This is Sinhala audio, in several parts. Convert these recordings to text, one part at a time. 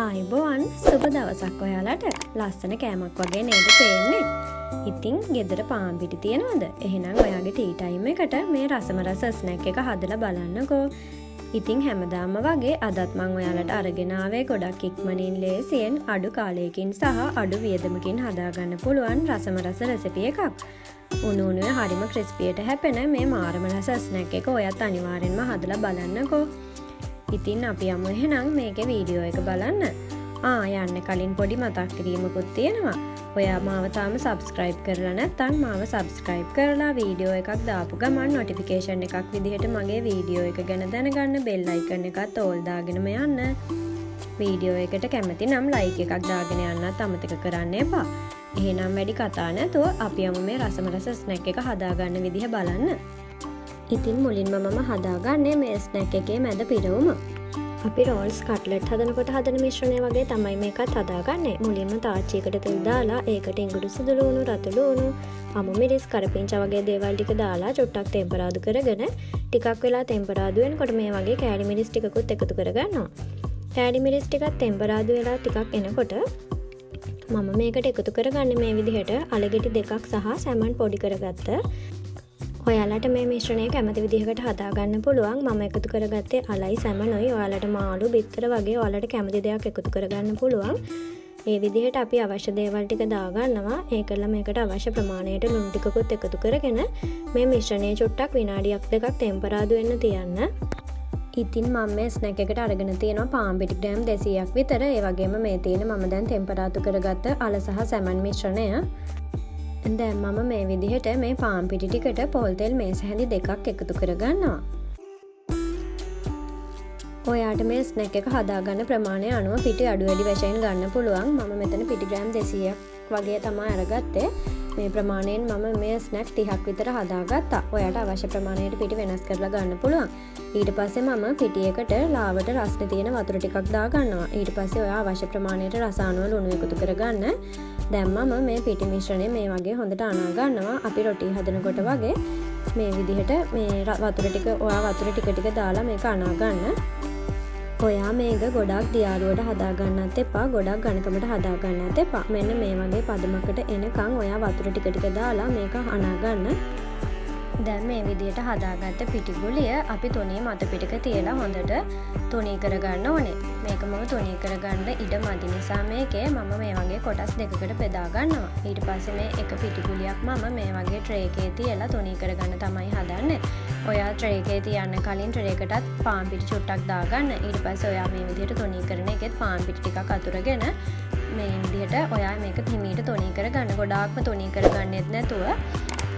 ආයුබෝවන් සුබ දවසක් ඔයාලට. ලස්සන කෑමක් වගේ නේද පේන්නේ? ඉතින් ගෙදර පාන් පිටි තියනවද? එහෙනම් ඔයාගේ ටී ටයිම් එකට මේ රසම රස ස්නැක් එක හදලා බලන්නකෝ. ඉතින් හැමදාම වගේ අදත් මම ඔයාලට අරගෙන ආවේ ගොඩක් ඉක්මනින් ලේසියෙන් අඩු කාලයකින් සහ අඩු වියදමකින් හදාගන්න පුළුවන් රසම රස රෙසිපි එකක්. උණු උණුවේ හරිම ක්‍රිස්පියට හැපෙන මේ මාරම රස ස්නැක් එක ඔයත් අනිවාර්යෙන්ම හදලා බලන්නකෝ. ඉතින් අපි යමු එහෙනම් මේකේ වීඩියෝ එක බලන්න. යන්න කලින් පොඩි මතක් කිරීමකුත් තියෙනවා. ඔයා මාව තාම subscribe කරලා නැත්නම් මාව subscribe කරලා වීඩියෝ එකක් දාපු ගමන් notification එකක් විදිහට මගේ වීඩියෝ එක ගැන දැනගන්න bell icon එකත් all දාගෙනම යන්න. වීඩියෝ එකට කැමති නම් like එකක් දාගෙන යන්නත් අමතක කරන්න එපා. එහෙනම් වැඩි කතා නැතුව අපි යමු මේ රසම රස snack එක හදාගන්න විදිහ බලන්න. ඉතින් මුලින්ම මම හදාගන්නේ මේ ස්නැක් එකේ මැද පිරවුම. අපි රෝල්ස් කට්ලට් හදනකොට හදන මිශ්‍රණය වගේ තමයි මේකත් හදාගන්නේ. මුලින්ම තාච්චියකට තෙල් දාලා ඒකට ඉඟුරු සුදු ලුණු රතු ලුණු අමු මිරිස් කරපිංචා වගේ දේවල් ටික දාලා චුට්ටක් ටෙම්පරාදු කරගෙන ටිකක් වෙලා ටෙම්පරාදු වෙනකොට මේ වගේ කෑලි මිරිස් ටිකකුත් එකතු කරගන්නවා. කෑලි මිරිස් ටිකත් ටෙම්පරාදු වෙලා ටිකක් එනකොට මම මේකට එකතු කරගන්නේ මේ විදිහට අලගෙඩි දෙකක් සහ සැමන් පොඩි කරගත්ත. ඔයාලට මේ මිශ්‍රණය කැමති විදිහකට හදාගන්න පුළුවන්. මම එකතු කරගත්තේ අලයි සැමනුයි. ඔයාලට මාළු බිත්තර වගේ ඔයාලට කැමති දෙයක් එකතු කරගන්න පුළුවන්. ඒ විදිහට අපි අවශ්‍ය දේවල් ටික දාගන්නවා. ඒකල මේකට අවශ්‍ය ප්‍රමාණයට ලුණු ටිකකුත් එකතු කරගෙන මේ මිශ්‍රණය චුට්ටක් විනාඩියක් දෙකක් ටෙම්පරාදු වෙන්න තියන්න. ඉතින් මම මේ ස්නැක් එකට අරගෙන තියෙනවා පාන් පිටි ග්‍රෑම් 200ක් විතර. ඒ වගේම මේ තියෙන මම දැන් ටෙම්පරාදු කරගත්ත අල සහ සැමන් මිශ්‍රණය. දැන් මම මේ විදිහට මේ පාන් පිටි ටිකට පොල් තෙල් මේස හැඳි දෙකක් එකතු කරගන්නවා. ඔයාට මේ ස්නැක් එක හදාගන්න ප්‍රමාණය අනුව පිටි අඩු වැඩි වශයෙන් ගන්න පුළුවන්. මම මෙතන පිටි ග්‍රෑම් 200ක් වගේ තමයි අරගත්තේ. මේ ප්‍රමාණයෙන් මම මේ ස්නැක් 30ක් විතර හදාගත්තා. ඔයාට අවශ්‍ය ප්‍රමාණයට පිටි වෙනස් කරලා ගන්න පුළුවන්. ඊට පස්සේ මම පිටියකට ලාවට රස්නේ තියෙන වතුර ටිකක් දාගන්නවා. ඊට පස්සේ ඔයා අවශ්‍ය ප්‍රමාණයට රස අනුව ලුණු එකතු කරගන්න. දැන් මම මේ පිටි මිශ්‍රණය මේ වගේ හොඳට අනා ගන්නවා. අපි රොටි හදනකොට වගේ මේ විදිහට මේ වතුර ටික ඔයා වතුර ටික ටික දාලා මේක අනා ගන්න. ඔයා මේක ගොඩක් දියාරුවට හදා ගන්නත් එපා, ගොඩක් ඝනකමට හදා ගන්නත් එපා. මෙන්න මේ වගේ පදමකට එනකන් ඔයා වතුර ටික ටික දාලා මේක අනා ගන්න. දැන් මේ විදිහට හදාගත්ත පිටි ගුලිය අපි තුනී මත පිටක තියලා හොඳට තුනී කරගන්න ඕනේ. මේක මම තුනී කරගන්න ඉඩ මදි නිසා මේකේ මම මේ වගේ කොටස් දෙකකට බෙදා ගන්නවා. ඊට පස්සේ මේ එක පිටි ගුලියක් මම මේ වගේ ට්‍රේ එකේ තියලා තුනී කරගන්න තමයි හදන්නේ. ඔයා ට්‍රේ එකේ තියන්න කලින් ට්‍රේ එකටත් පාන් පිටි චුට්ටක් දාගන්න. ඊට පස්සේ ඔයා මේ විදිහට තුනී කරන එකෙත් පාන් පිටි ටිකක් අතුරගෙන මේ විදිහට ඔයා මේක හිමීට තුනී කරගන්න. ගොඩාක්ම තුනී කරගන්නෙත් නැතුව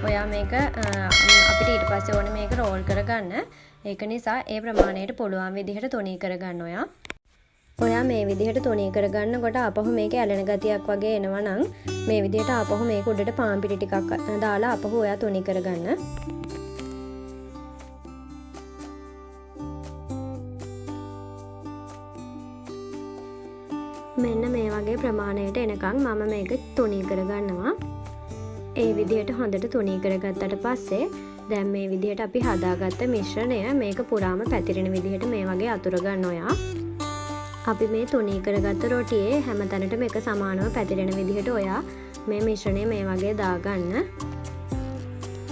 ඔයා මේක අපිට ඊට පස්සේ ඕනේ මේක රෝල් කරගන්න. ඒක නිසා ඒ ප්‍රමාණයට පුළුවන් විදිහට තුනී කරගන්න ඔයා. ඔයා මේ විදිහට තුනී කරගන්නකොට ආපහු මේක ඇලෙන ගතියක් වගේ එනවා නම් මේ විදිහට ආපහු මේක උඩට පාන් පිටි ටිකක් දාලා ආපහු ඔයා තුනී කරගන්න. මෙන්න මේ වගේ ප්‍රමාණයට එනකන් මම මේක තුනී කරගන්නවා. ඒ විදිහට හොඳට තුනී කරගත්තට පස්සේ දැන් මේ විදිහට අපි හදාගත්ත මිශ්‍රණය මේක පුරාම පැතිරෙන විදිහට මේ වගේ අතුර ගන්න ඔයා. අපි මේ තුනී කරගත්ත රොටියේ හැම තැනටම එක සමානව පැතිරෙන විදිහට ඔයා මේ මිශ්‍රණය මේ වගේ දාගන්න.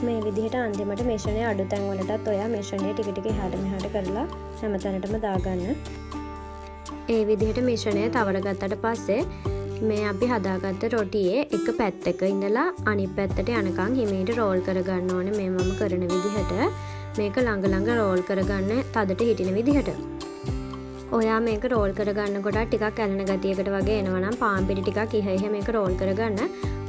මේ විදිහට අන්තිමට මිශ්‍රණය අඩු තැන් වලටත් ඔයා මිශ්‍රණය ටික ටික එහාට මෙහාට කරලා හැම තැනටම දාගන්න. ඒ විදිහට මිශ්‍රණය තවරගත්තට පස්සේ මේ අපි හදාගත්ත රොටියේ එක පැත්තක ඉඳලා අනිත් පැත්තට යනකම් හිමීට රෝල් කරගන්න ඕනේ. මේ මම කරන විදිහට මේක ළඟ ළඟ රෝල් කරගන්න තදට හිටින විදිහට. ඔයා මේක රෝල් කරගන්නකොට ටිකක් ඇලෙන ගතියකට වගේ එනවා නම් පාන් පිටි ටිකක් ඉහ මේක රෝල් කරගන්න.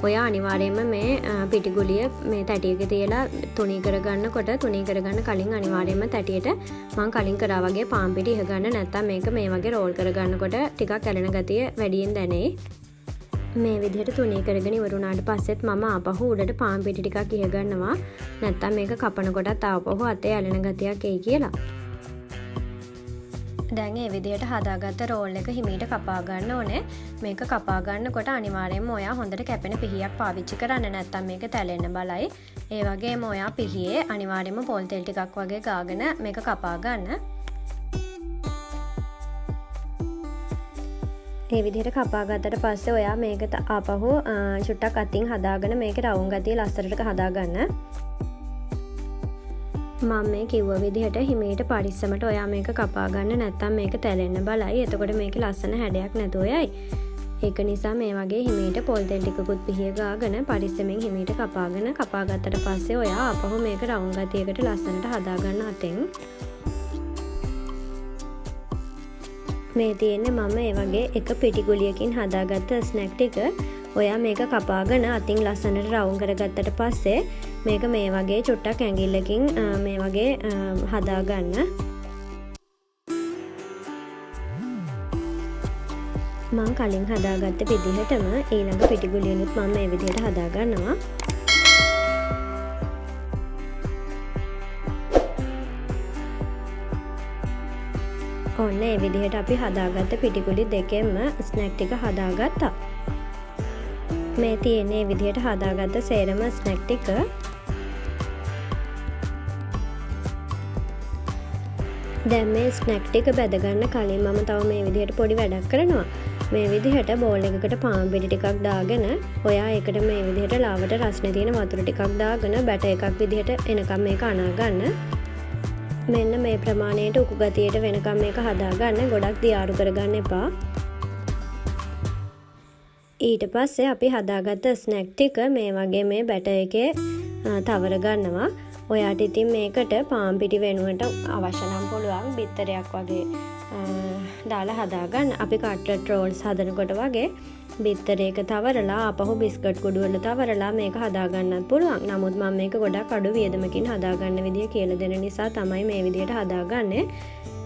ඔයා අනිවාර්යයෙන්ම මේ පිටි ගුලිය මේ තැටියක තියලා තුනී කරගන්නකොට තුනී කරගන්න කලින් අනිවාර්යයෙන්ම තැටියට මම කලින් කරා වගේ පාන් පිටි ඉහ ගන්න. නැත්නම් මේක මේ වගේ රෝල් කරගන්නකොට ටිකක් ඇලෙන ගතිය වැඩියෙන් දැනෙයි. මේ විදිහට තුනී කරගෙන ඉවරුණාට පස්සෙත් මම ආපහු උඩට පාන් පිටි ටිකක් ඉහ ගන්නවා. නැත්නම් මේක කපනකොටත් ආපහු අතේ ඇලෙන ගතියක් එයි කියලා. දැන් මේ විදිහට හදාගත්ත රෝල් එක හිමීට කපා ගන්න ඕනේ. මේක කපා ගන්නකොට අනිවාර්යයෙන්ම ඔයා හොඳට කැපෙන පිහියක් පාවිච්චි කරන්න. නැත්නම් මේක තැලෙන්න බලයි. ඒ වගේම ඔයා පිහියේ අනිවාර්යයෙන්ම පොල් තෙල් ටිකක් වගේ ගාගෙන මේක කපා ගන්න. ඒ විදිහට කපා ගත්තට පස්සේ ඔයා මේක ආපහු චුට්ටක් අතින් හදාගෙන මේක රවුම් ගතිය ලස්සනට හදාගන්න. මම මේ කිව්ව විදිහට හිමීට පරිස්සමට ඔයා මේක කපා ගන්න, නැත්නම් මේක තැලෙන්න බලයි. එතකොට මේක ලස්සන හැඩයක් නැතුව යයි. ඒක නිසා මේ වගේ හිමීට පොල් තෙල් ටිකකුත් පිහිය ගාගෙන පරිස්සමෙන් හිමීට කපාගෙන කපා ගත්තට පස්සේ ඔයා ආපහු මේක රවුම් ගතියකට ලස්සනට හදාගන්න අතෙන්. මේ තියෙන්නේ මම ඒ වගේ එක පිටිගුලියකින් හදාගත්ත ස්නැක් ටික. ඔයා මේක කපාගෙන අතින් ලස්සනට රවුම් කරගත්තට පස්සේ මේක මේ වගේ චුට්ටක් ඇඟිල්ලකින් මේ වගේ හදාගන්න. මං කලින් හදාගත්ත විදිහටම ඊළඟ පිටිගුලියනුත් මම මේ විදිහට හදාගන්නවා. ඔන්න ඒ විදිහට අපි හදාගත්ත පිටිගුලි දෙකෙන්ම ස්නැක් ටික හදාගත්තා. මේ තියෙන්නේ විදිහට හදාගත්ත සේරම ස්නැක් ටික. දැන් මේ ස්නැක් ටික බැදගන්න කලින් මම තව මේ විදිහට පොඩි වැඩක් කරනවා. මේ විදිහට බෝල් එකකට පාන් පිටි ටිකක් දාගෙන ඔයා ඒකට මේ විදිහට ලාවට රස්නේ තියෙන වතුර ටිකක් දාගෙන බැට එකක් විදිහට එනකම් මේක අනා ගන්න. මෙන්න මේ ප්‍රමාණයට උකු ගතියට වෙනකම් මේක හදාගන්න. ගොඩක් දියාරු කරගන්න එපා. ඊට පස්සේ අපි හදාගත්ත ස්නැක් ටික මේ වගේ මේ බැට එකේ තවර ගන්නවා. ඔයාට ඉතින් මේකට පාන් පිටි වෙනුවට අවශ්‍ය නම් පුළුවන් බිත්තරයක් වගේ දාලා හදාගන්න. අපි කට්ලට් රෝල්ස් හදනකොට වගේ බිත්තරයක තවරලා ආපහු බිස්කට් කුඩු වල තවරලා මේක හදාගන්නත් පුළුවන්. නමුත් මම මේක ගොඩක් අඩු වියදමකින් හදාගන්න විදිය කියලා දෙන නිසා තමයි මේ විදියට හදාගන්නේ.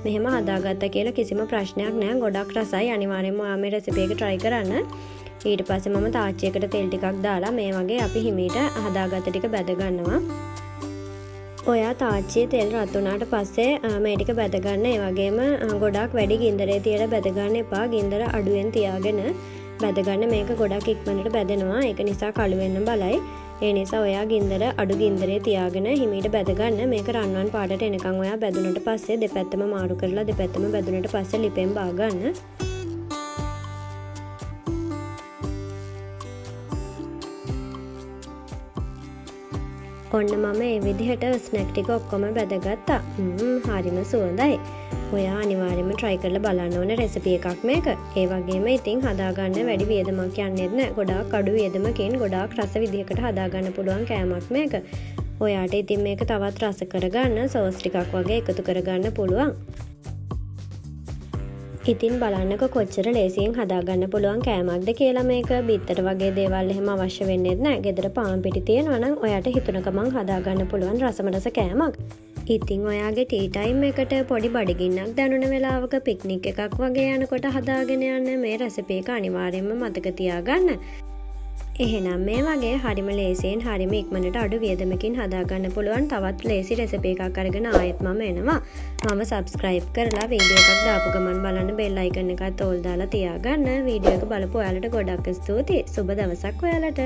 මෙහෙම හදාගත්තා කියලා කිසිම ප්‍රශ්නයක් නැහැ. ගොඩක් රසයි. අනිවාර්යයෙන්ම ඔයා මේ රෙසිපි එක try කරන්න. ඊට පස්සේ මම තාච්චියකට තෙල් ටිකක් දාලා මේ වගේ අපි හිමීට හදාගත්ත ටික බැද ගන්නවා. ඔයා තාච්චියේ තෙල් රත් වුණාට පස්සේ මේ ටික බැද ගන්න. ඒ වගේම ගොඩක් වැඩි ගින්දරේ තියලා බැද ගන්න එපා. ගින්දර අඩුවෙන් තියාගෙන බැද ගන්න. මේක ගොඩක් ඉක්මනට බැදෙනවා. ඒක නිසා කළු වෙන්න බලයි. ඒ නිසා ඔයා ගින්දර අඩු ගින්දරේ තියාගෙන හිමීට බැද ගන්න. මේක රන්වන් පාටට එනකන් ඔයා බැදුනට පස්සේ දෙපැත්තම මාරු කරලා දෙපැත්තම බැදුනට පස්සේ ලිපෙන් බා ගන්න. ඔන්න මම මේ විදිහට ස්නැක් ටික ඔක්කොම බැදගත්තා. හරිම සුවඳයි. ඔයා අනිවාර්යයෙන්ම try කරලා බලන්න ඕන රෙසිපි එකක් මේක. ඒ වගේම ඉතින් හදාගන්න වැඩි වියදමක් යන්නේ නැහැ. ගොඩාක් අඩු වියදමකින් ගොඩාක් රස විදිහකට හදාගන්න පුළුවන් කෑමක් මේක. ඔයාට ඉතින් මේක තවත් රස කරගන්න සෝස් ටිකක් වගේ එකතු කරගන්න පුළුවන්. ඉතින් බලන්නකො කොච්චර ලේසියෙන් හදාගන්න පුළුවන් කෑමක්ද කියලා මේක. බිත්තර වගේ දේවල් එහෙම අවශ්‍ය වෙන්නේ නැහැ. ගෙදර පාන් පිටි තියෙනවා නම් ඔයාට හිතුණ ගමන් හදාගන්න පුළුවන් රසම රස කෑමක්. ඉතින් ඔයාගේ ටී ටයිම් එකට පොඩි බඩගින්නක් දැනුන වෙලාවක පික්නික් එකක් වගේ යනකොට හදාගෙන යන්න මේ රෙසිපි එක අනිවාර්යයෙන්ම මතක තියාගන්න. එහෙනම් මේ වගේ හරිම ලේසියෙන් හරිම ඉක්මනට අඩු වියදමකින් හදාගන්න පුළුවන් තවත් ලේසි රෙසිපි එකක් අරගෙන ආයෙත් මම එනවා. මම subscribe කරලා වීඩියෝ එකක් දාපු ගමන් බලන්න bell icon එකත් ඕල් දාලා තියාගන්න. වීඩියෝ එක බලපු ඔයාලට ගොඩක් ස්තුතියි. සුබ දවසක් ඔයාලට.